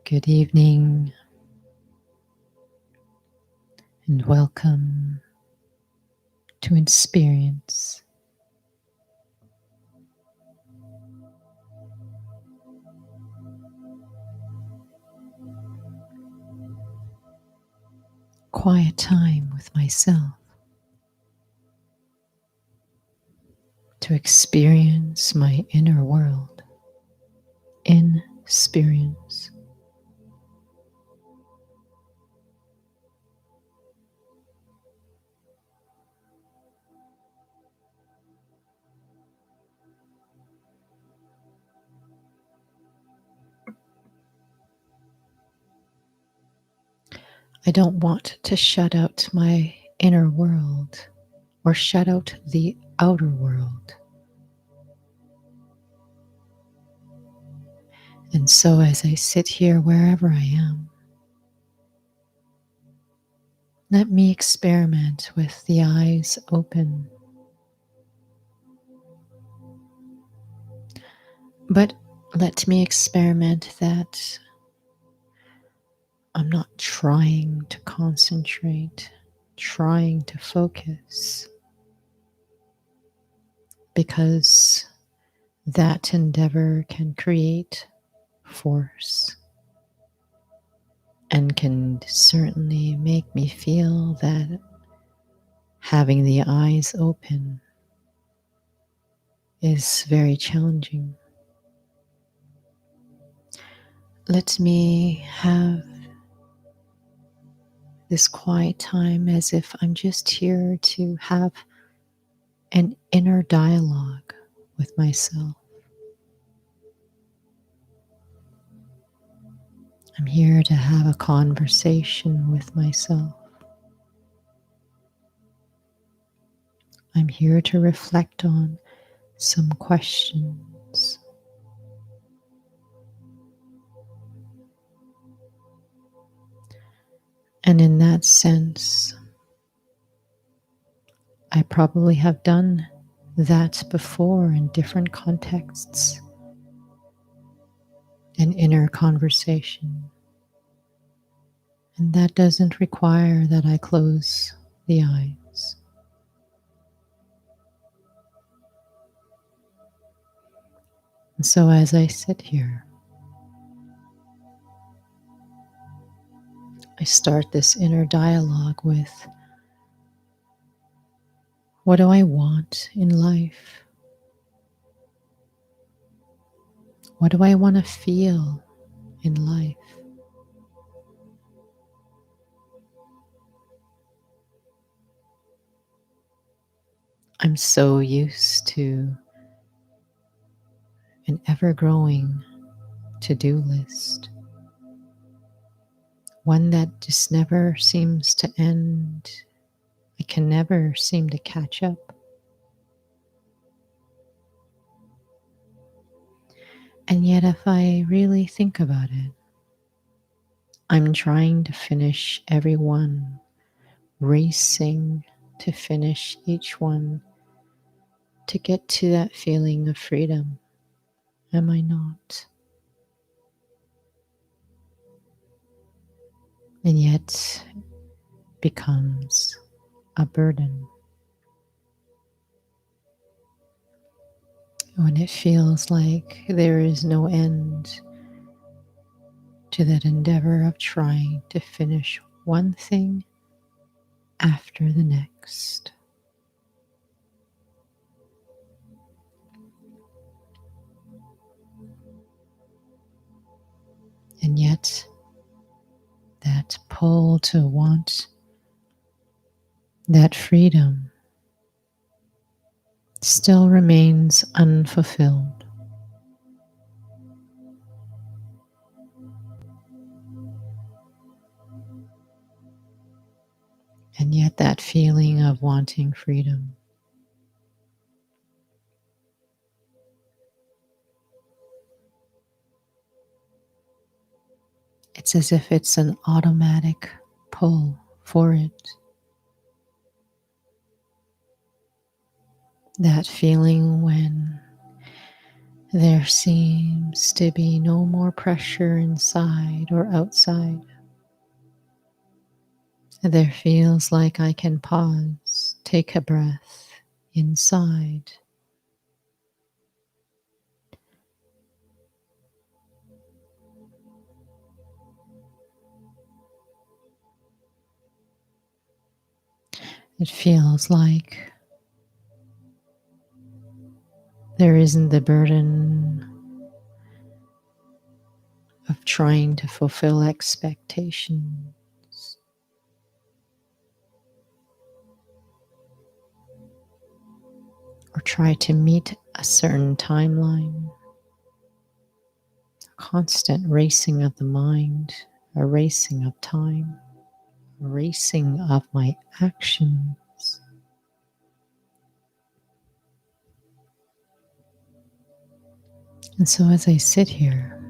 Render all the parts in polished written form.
Good evening and welcome to Insperience. Quiet time with myself to experience my inner world. Insperience. I don't want to shut out my inner world or shut out the outer world. And so as I sit here wherever I am, let me experiment with the eyes open. But let me experiment that I'm not trying to concentrate, trying to focus, because that endeavor can create force and can certainly make me feel that having the eyes open is very challenging. Let me have this quiet time as if I'm just here to have an inner dialogue with myself. I'm here to have a conversation with myself. I'm here to reflect on some questions. And in that sense, I probably have done that before in different contexts, an inner conversation. And that doesn't require that I close the eyes. And so as I sit here, I start this inner dialogue with, what do I want in life? What do I want to feel in life? I'm so used to an ever-growing to-do list, one that just never seems to end. I can never seem to catch up. And yet, if I really think about it, I'm trying to finish every one, racing to finish each one, to get to that feeling of freedom. Am I not? And yet becomes a burden. When it feels like there is no end to that endeavor of trying to finish one thing after the next. And yet, that pull to want that freedom still remains unfulfilled. And yet that feeling of wanting freedom, it's as if it's an automatic pull for it. That feeling when There seems to be no more pressure inside or outside. There feels like I can pause, take a breath inside. It feels like there isn't the burden of trying to fulfill expectations or try to meet a certain timeline. A constant racing of the mind, a racing of time, a racing of my actions. And so as I sit here,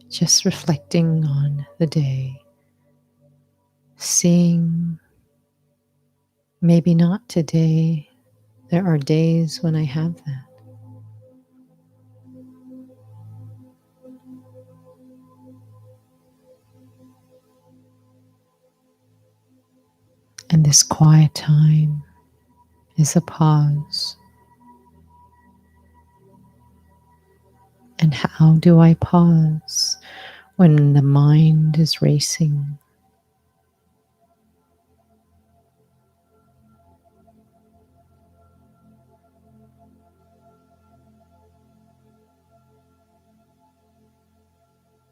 just reflecting on the day, seeing maybe not today, there are days when I have that. And this quiet time is a pause. And how do I pause when the mind is racing?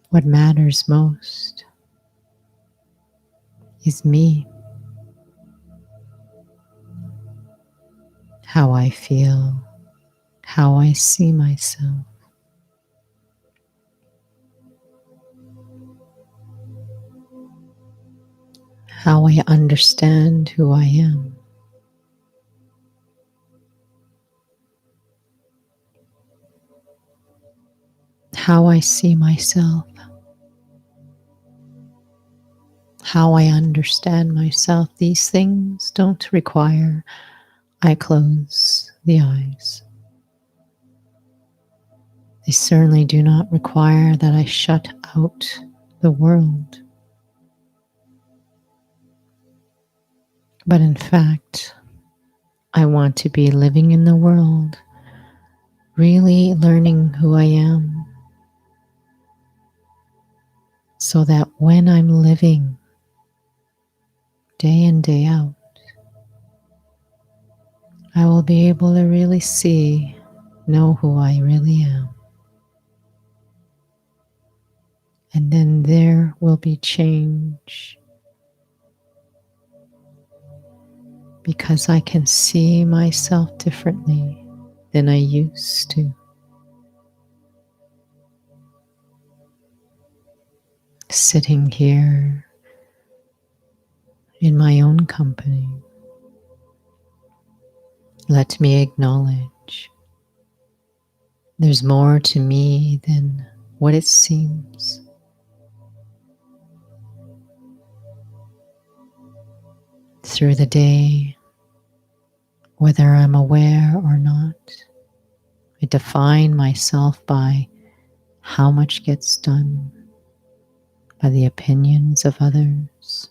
What matters most is me, how I feel, how I see myself, how I understand who I am. How I see myself, how I understand myself. These things don't require I close the eyes. They certainly do not require that I shut out the world. But in fact, I want to be living in the world, really learning who I am, so that when I'm living day in, day out, I will be able to really know who I really am. And then there will be change because I can see myself differently than I used to. Sitting here in my own company, let me acknowledge there's more to me than what it seems. Through the day, whether I'm aware or not, I define myself by how much gets done, by the opinions of others,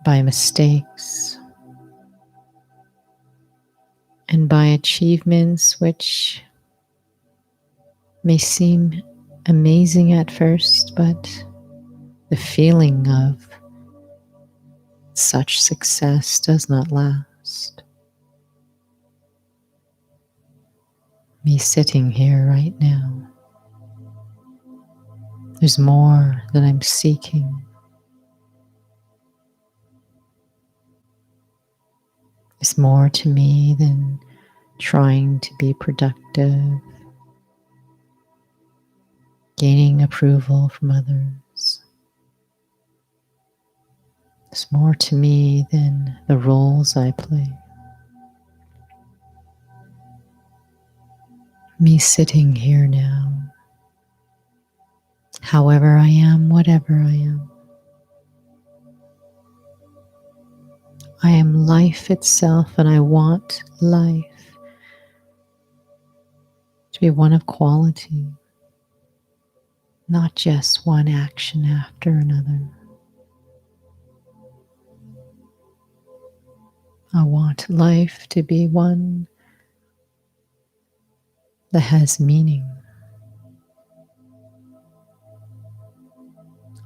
by mistakes, and by achievements which may seem amazing at first, but the feeling of such success does not last. Me sitting here right now, there's more that I'm seeking. There's more to me than trying to be productive, gaining approval from others. There's more to me than the roles I play. Me sitting here now, however I am, whatever I am, I am life itself, and I want life to be one of quality, not just one action after another. I want life to be one that has meaning.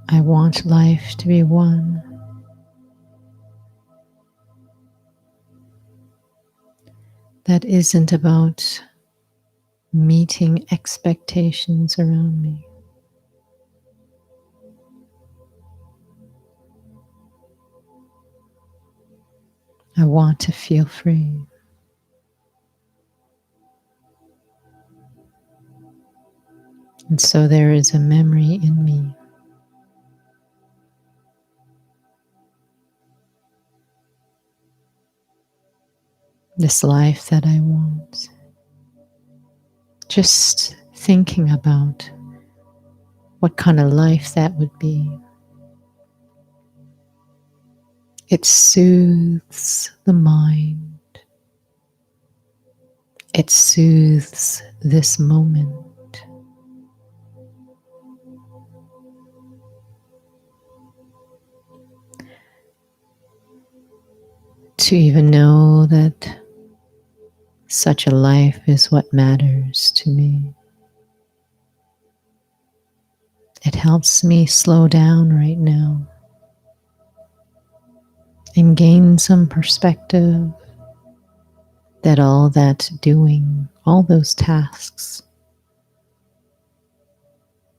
I want life to be one that isn't about meeting expectations around me. I want to feel free. And so there is a memory in me. This life that I want. Just thinking about what kind of life that would be. It soothes the mind. It soothes this moment. To even know that such a life is what matters to me. It helps me slow down right now and gain some perspective that all that doing, all those tasks,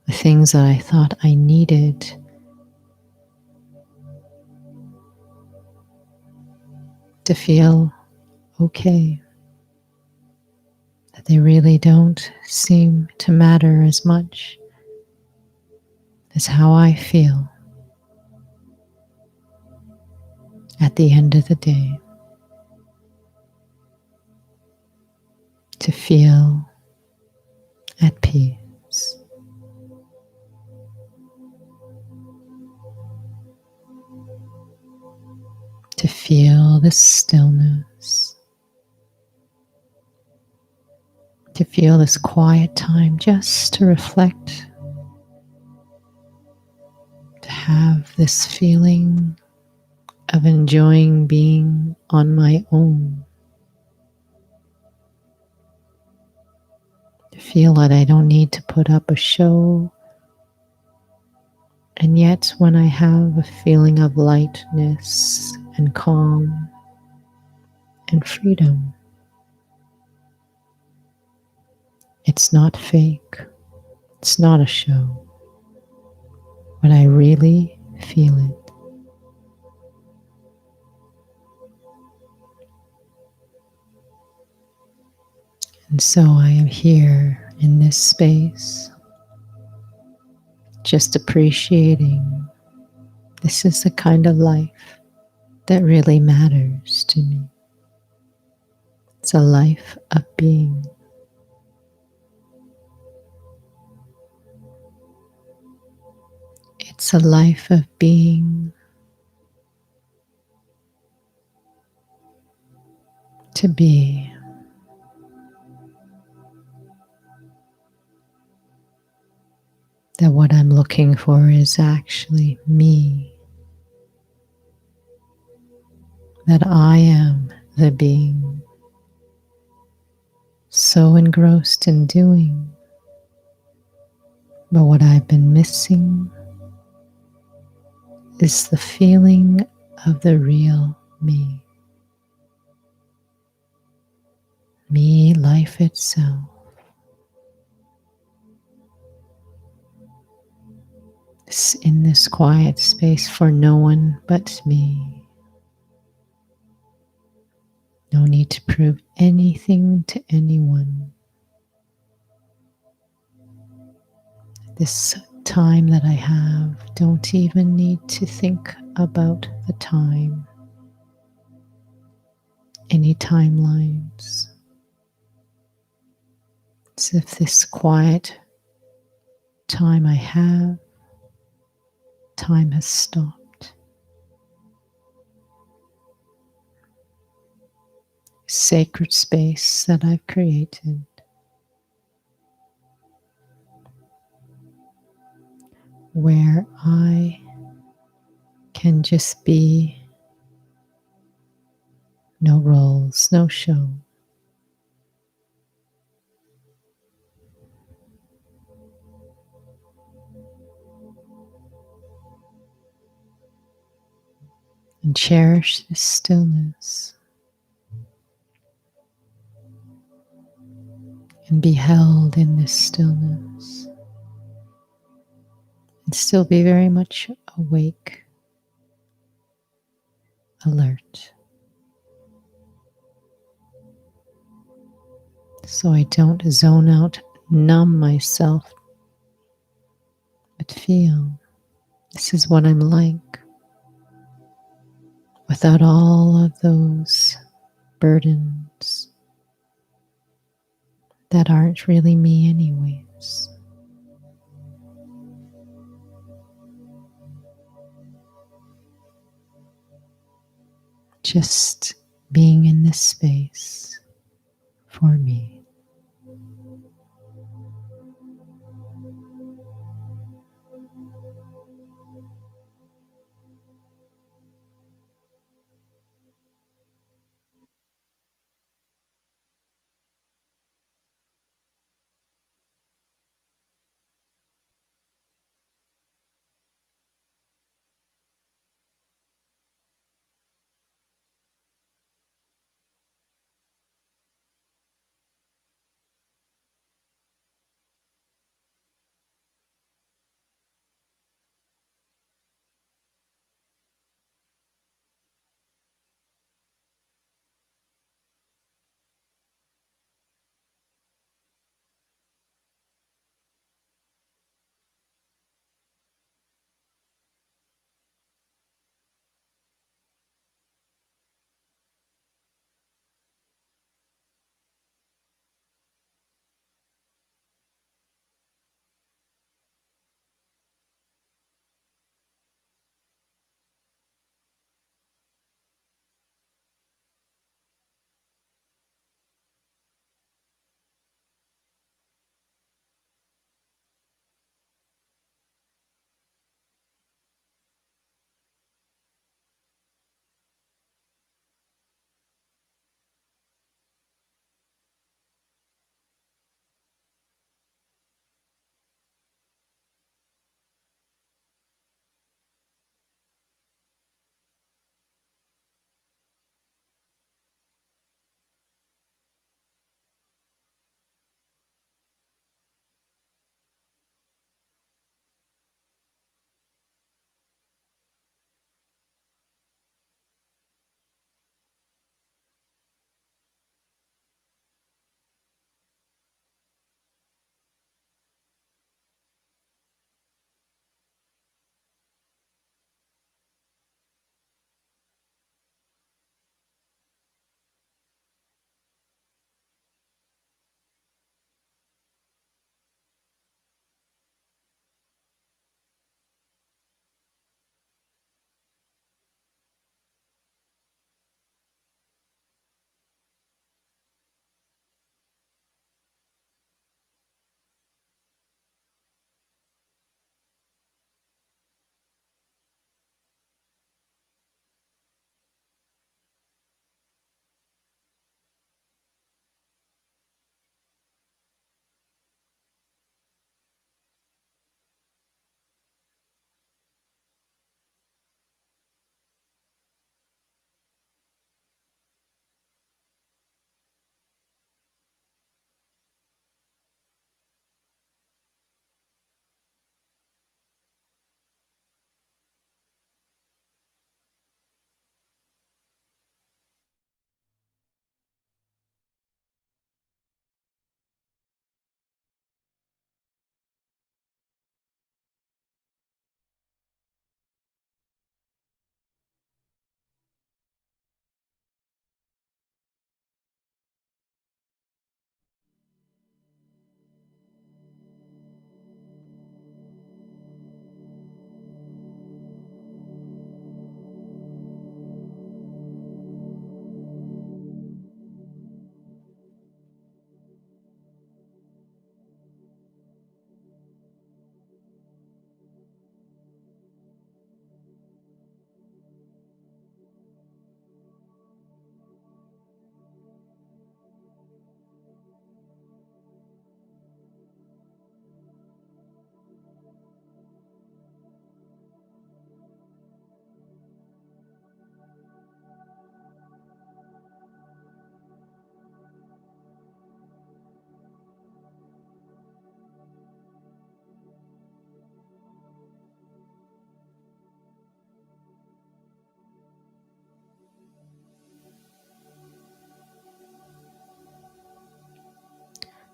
the things that I thought I needed to feel okay, that they really don't seem to matter as much as how I feel at the end of the day. To feel at peace. To feel the stillness. To feel this quiet time just to reflect. To have this feeling of enjoying being on my own. To feel that I don't need to put up a show. And yet when I have a feeling of lightness and calm and freedom, it's not fake. It's not a show. But I really feel it. And so I am here in this space, just appreciating this is the kind of life that really matters to me. It's a life of being. It's a life of being, to be. That what I'm looking for is actually me. That I am the being. So engrossed in doing. But what I've been missing is the feeling of the real me. Me, life itself. In this quiet space for no one but me. No need to prove anything to anyone. This time that I have, don't even need to think about the time, any timelines. As if this quiet time I have, time has stopped. sacred space that I've created where I can just be, no roles, no show. And cherish this stillness and be held in this stillness and still be very much awake, alert. So I don't zone out, numb myself, but feel this is what I'm like without all of those burdens that aren't really me, anyways. Just being in this space for me.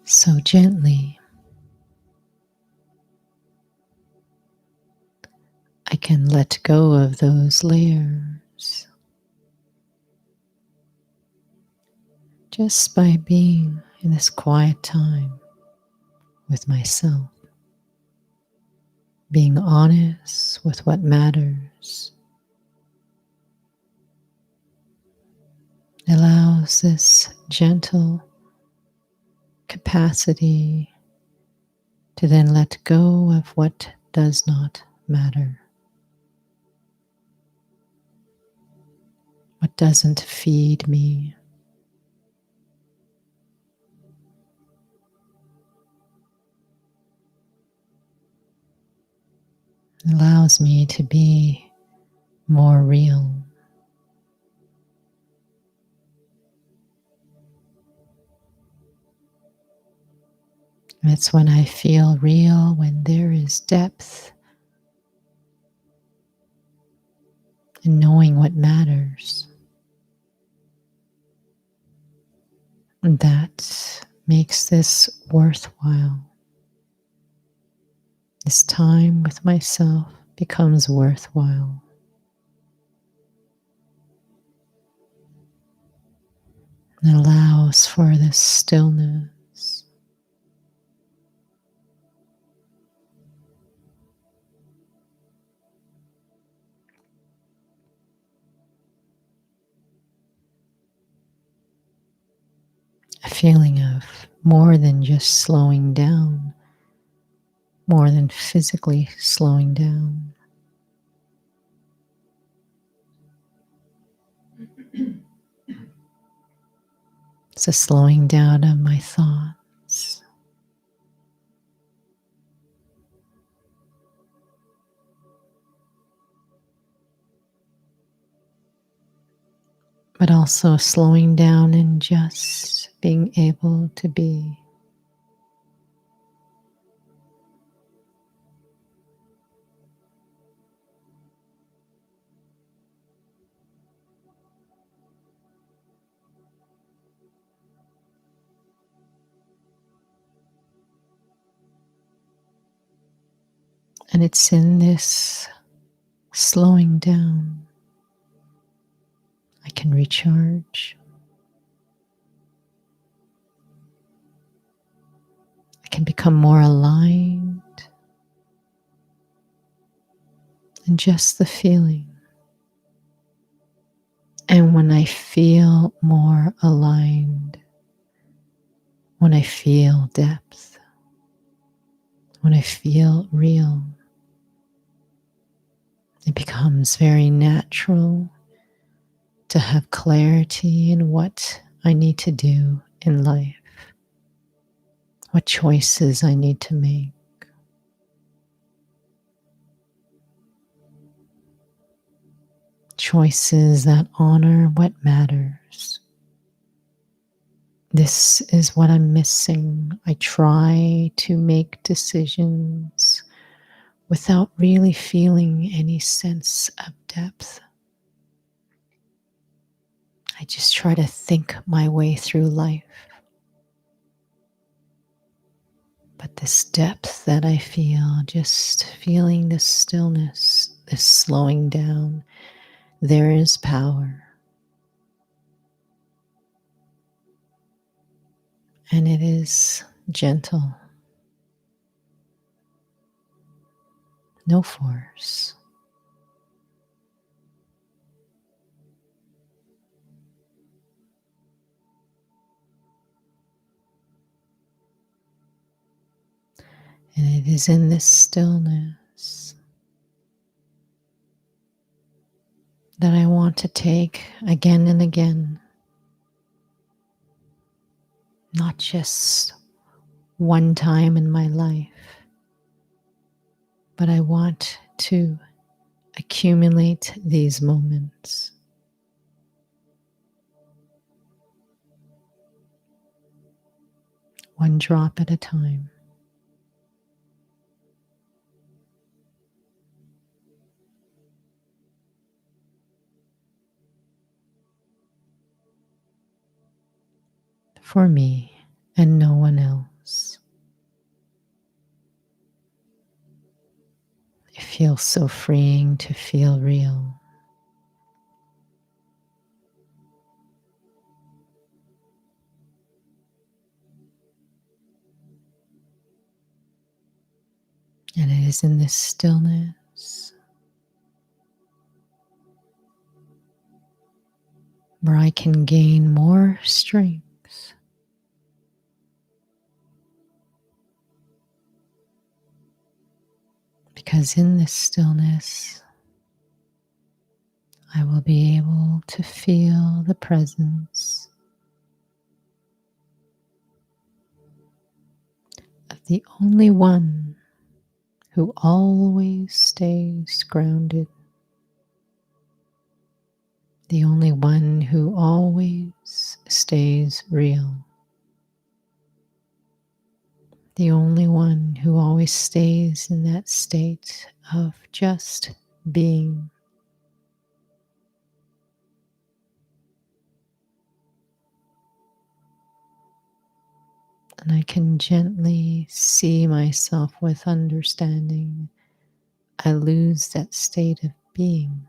So gently, I can let go of those layers just by being in this quiet time with myself, being honest with what matters. Allows this gentle capacity to then let go of what does not matter, what doesn't feed me. Allows me to be more real. It's when I feel real, when there is depth in knowing what matters. And that makes this worthwhile. This time with myself becomes worthwhile. And allows for this stillness. A feeling of more than just slowing down, more than physically slowing down. It's a slowing down of my thoughts, but also slowing down and just being able to be. And it's in this slowing down I can recharge. I can become more aligned in just the feeling. And when I feel more aligned, when I feel depth, when I feel real, it becomes very natural to have clarity in what I need to do in life, what choices I need to make. Choices that honor what matters. This is what I'm missing. I try to make decisions without really feeling any sense of depth. I just try to think my way through life. But this depth that I feel, just feeling this stillness, this slowing down, there is power. And it is gentle, no force. And it is in this stillness that I want to take again and again, not just one time in my life, but I want to accumulate these moments. One drop at a time. For me and no one else. feels so freeing to feel real. And it is in this stillness where I can gain more strength. Because in this stillness, I will be able to feel the presence of the only one who always stays grounded, the only one who always stays real, the only one who always stays in that state of just being. And I can gently see myself with understanding. I lose that state of being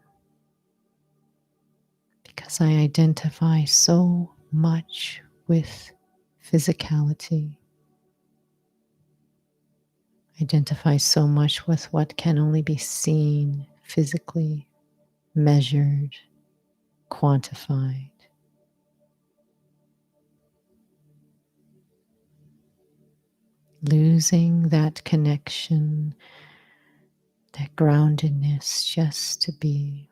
because I identify so much with physicality, identify so much with what can only be seen physically, measured, quantified. Losing that connection, that groundedness just to be,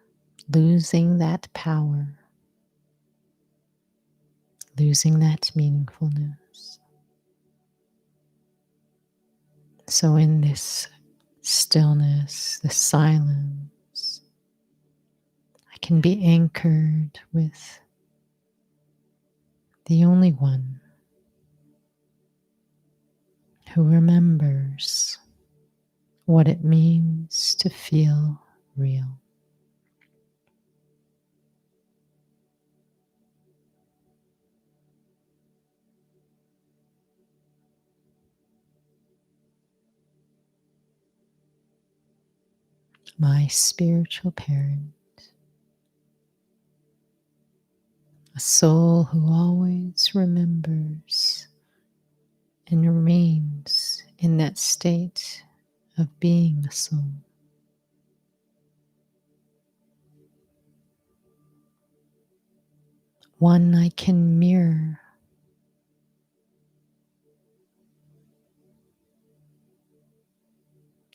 losing that power, losing that meaningfulness. So, in this stillness, the silence, I can be anchored with the only one who remembers what it means to feel real. My spiritual parent, a soul who always remembers and remains in that state of being a soul. One I can mirror,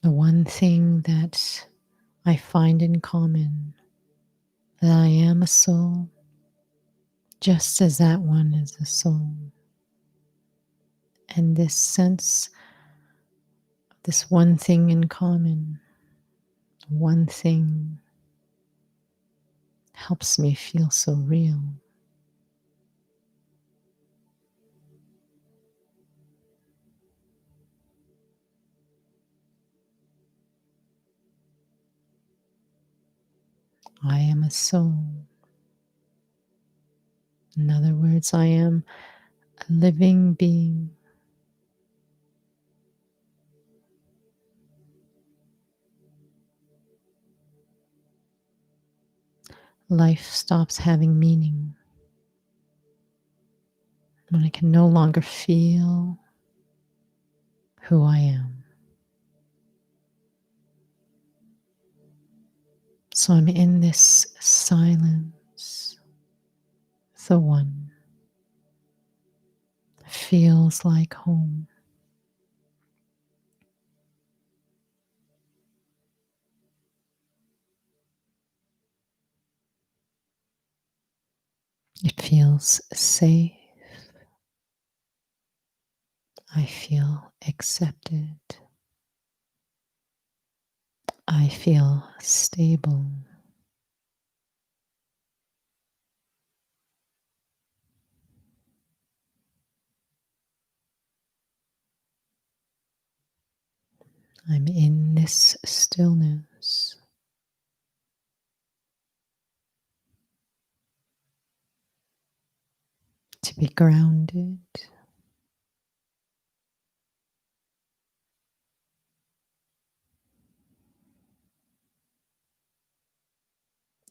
the one thing that I find in common, that I am a soul, just as that one is a soul. And this sense of this one thing in common, one thing, helps me feel so real. I am a soul. In other words, I am a living being. Life stops having meaning when I can no longer feel who I am. So I'm in this silence. The one feels like home. It feels safe. I feel accepted. I feel stable. I'm in this stillness. To be grounded,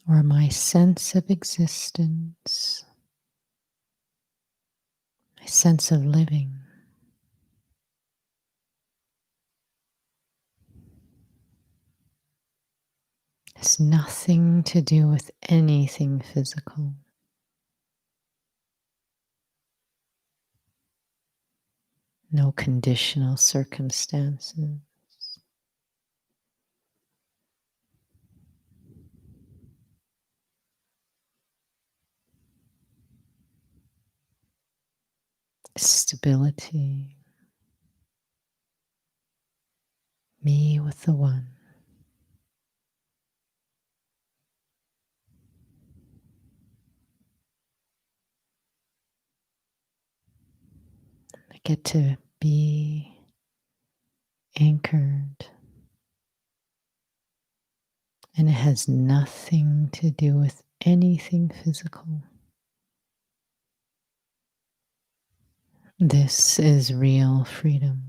or my sense of existence, my sense of living, has nothing to do with anything physical. No conditional circumstances. Stability. Me with the One. I get to be anchored, and it has nothing to do with anything physical. This is real freedom.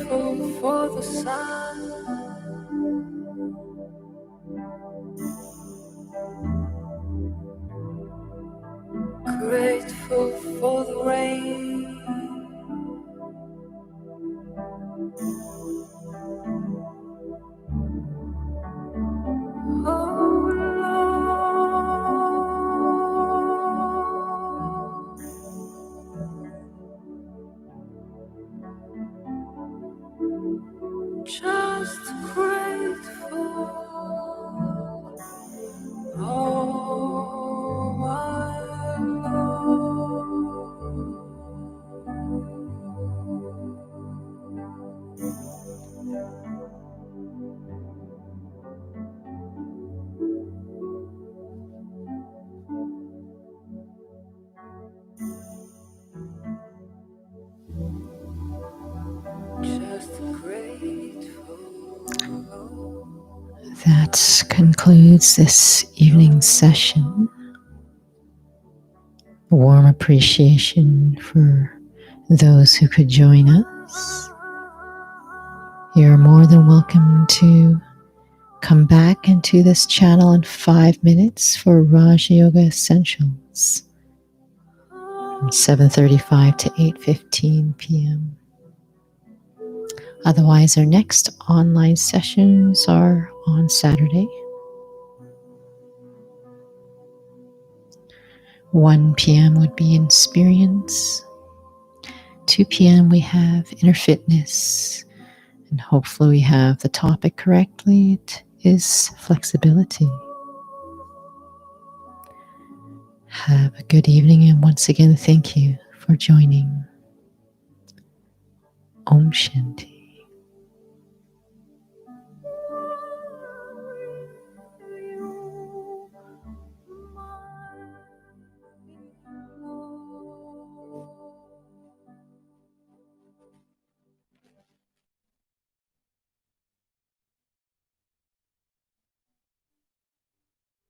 grateful for the sun, grateful for the rain, oh Lord, just grateful, oh my Lord. Just grateful. That concludes this evening's session. A warm appreciation for those who could join us. You're more than welcome to come back into this channel in 5 minutes for Raja Yoga Essentials from 7:35 to 8:15 p.m. Otherwise, our next online sessions are on Saturday, 1 p.m. would be Insperience, 2 p.m. we have Inner Fitness, and hopefully we have the topic correctly. It is flexibility. Have a good evening, and once again, thank you for joining. Om Shanti.